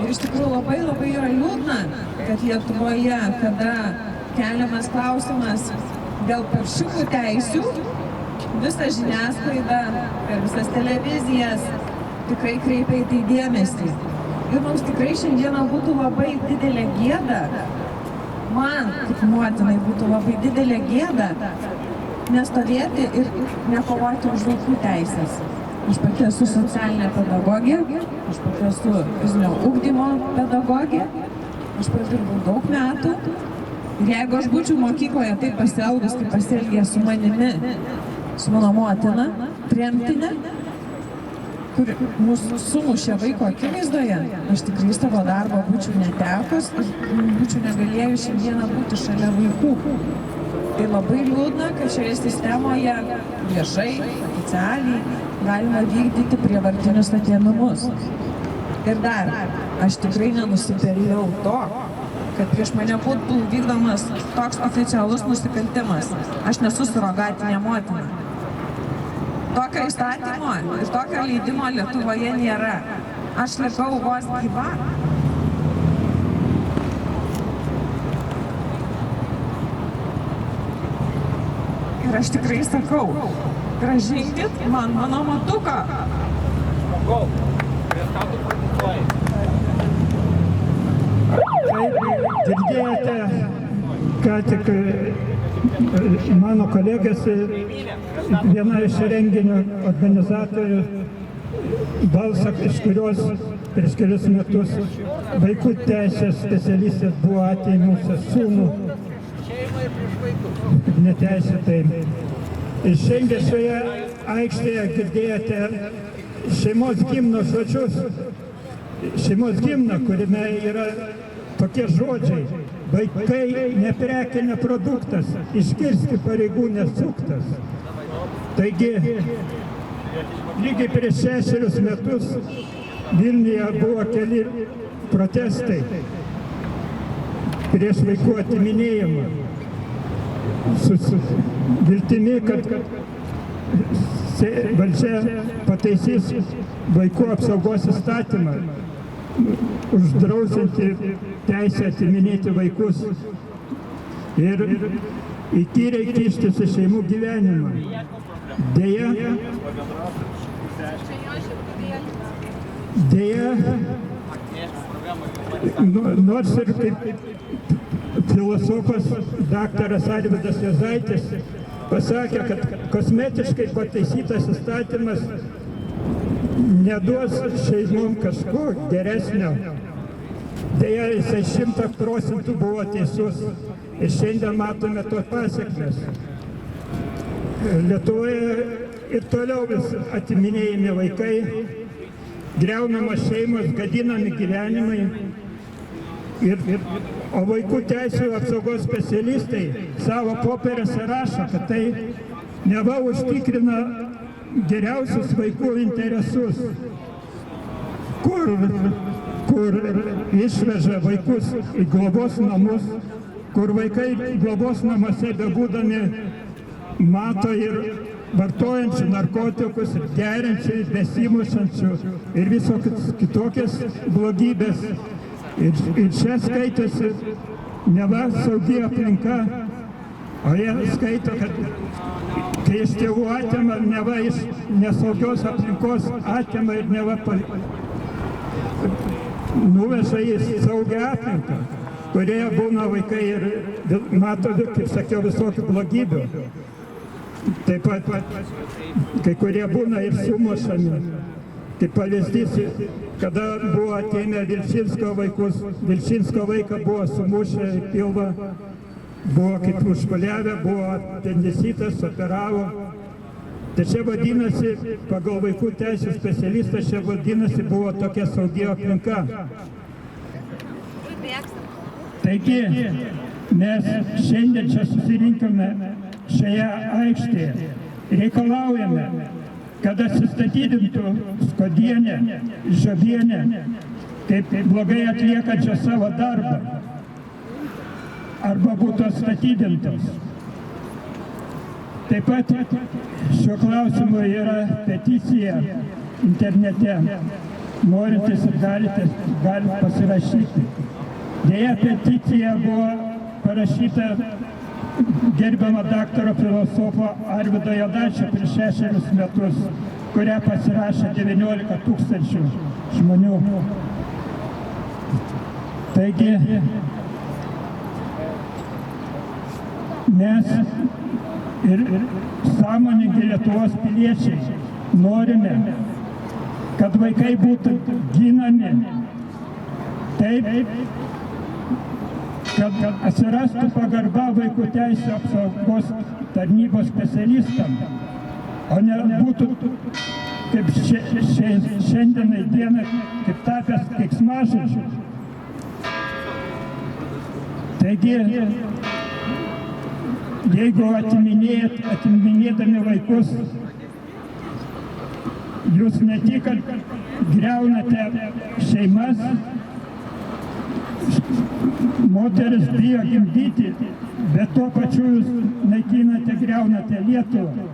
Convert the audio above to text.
Ir iš tikrųjų labai yra liūdna, kad Lietuvoje, kada keliamas klausimas dėl paršiukų teisių, visa žiniasklaida, per visas televizijas tikrai kreipia į tai dėmesį. Ir mums tikrai šiandieną būtų labai didelė gėda, man kaip motinai būtų labai didelė gėda nestovėti ir nekovoti už vaikų teisės. Aš pati esu socialinė pedagogė, aš pati esu fizinio ugdymo pedagogė, aš pradirbau daug metų. Ir jeigu aš būčiau mokykloje taip pasielgus, kaip pasielgė su manimi, su mano motina, tremtinė, kur mūsų sumušė vaiko akivaizdoje, aš tikrai savo darbo būčiau netekus ir būčiau negalėjus šiandieną būti šalia vaikų. Tai labai liūdna, kad šioje sistemoje viešai, oficialiai galima vykdyti prievartinius atėmimus. Ir dar, aš tikrai nenusipelniau to, kad prieš mane būtų vykdomas toks oficialus nusikaltimas. Aš nesu surogatinė motina. Tokio įstatymo ir tokio leidimo Lietuvoje nėra. Aš likau vos gyva. Ir aš tikrai sakau, grąžinkit man mano matuką. Kaip girdėjote, ką tik mano kolegės, viena iš renginio organizatorių, balsą, iš kurios prieš kelius metus vaikų teisės specialistės buvo atėmusios sūnų neteisėtai. Ir šiandien šioje aikštėje girdėjote šeimos gimno žodžius. Šeimos gimną, kuriame yra tokie žodžiai: vaikai ne prekė, ne produktas, išgirski pareigūnės suktas. Taigi, lygiai prieš 6 metus Vilniuje buvo keli protestai prieš vaikų atiminėjimą, su viltimi, kad valdžia pataisys vaikų apsaugos įstatymą, uždrausianti teisę atiminėti vaikus ir įkyriai kištis į šeimų gyvenimą. Deja, nors ir kaip filosofas daktaras Arvydas Juozaitis pasakė, kad kosmetiškai pataisytas įstatymas neduos šeimom kažko geresnio. Deja, jisai 100% buvo teisus ir šiandien matome to pasekmes. Lietuvoje ir toliau vis atiminėjami vaikai, griaunamos šeimos, gadinami gyvenimai. O vaikų teisių apsaugos specialistai savo popieriuose rašo, kad tai neva užtikrina geriausius vaikų interesus, kur išveža vaikus į globos namus, kur vaikai globos namuose bebūdami mato ir vartojančių narkotikus, geriančių, besimušančių ir visokias kitokias blogybės. Ir čia skaitosi neva saugi aplinka, o jie skaito, kad kai iš tėvų atima, neva iš nesaugios aplinkos atima ir neva nuveža į saugią aplinką, kurioje būna vaikai ir mato, kaip sakiau, visokių blogybių. Taip pat kai kurie būna ir sumušami. Kaip pavyzdys, kada buvo atėmę Vilčinsko vaikus, Vilčinsko vaiką buvo sumušę į pilvą, buvo kaip užpuoliavę, buvo apendicitas, operavo. Tai čia vadinasi, pagal vaikų teisų specialistą, čia vadinasi buvo tokia saugi aplinka. Taigi, mes šiandien čia susirinkome šioje aikštėje, reikalaujame, kad atsistatydintų Skuodienė, Žiobienė, kaip blogai atliekančią savo darbą, arba būtų atstatydintos. Taip pat šiuo klausimu yra peticija internete. norintys ir galite pasirašyti. Deja, peticija buvo parašyta gerbiamo daktaro filosofo Arvydo Juodaičio prieš 6 metus, kurią pasirašė 19 000 žmonių. Taigi, mes ir sąmoningi Lietuvos piliečiai norime, kad vaikai būtų ginami taip, kad atsirastų pagarba vaikų teisių apsaugos tarnybos specialistam, o ne būtų kaip šiandienai dienai kaip tapęs keiksmažodžiu. Taigi, jeigu atiminėdami vaikus, jūs ne tik griaunate šeimas, moteris bijo gimdyti, bet tuo pačiu jūs naikinate, griaunate Lietuvą.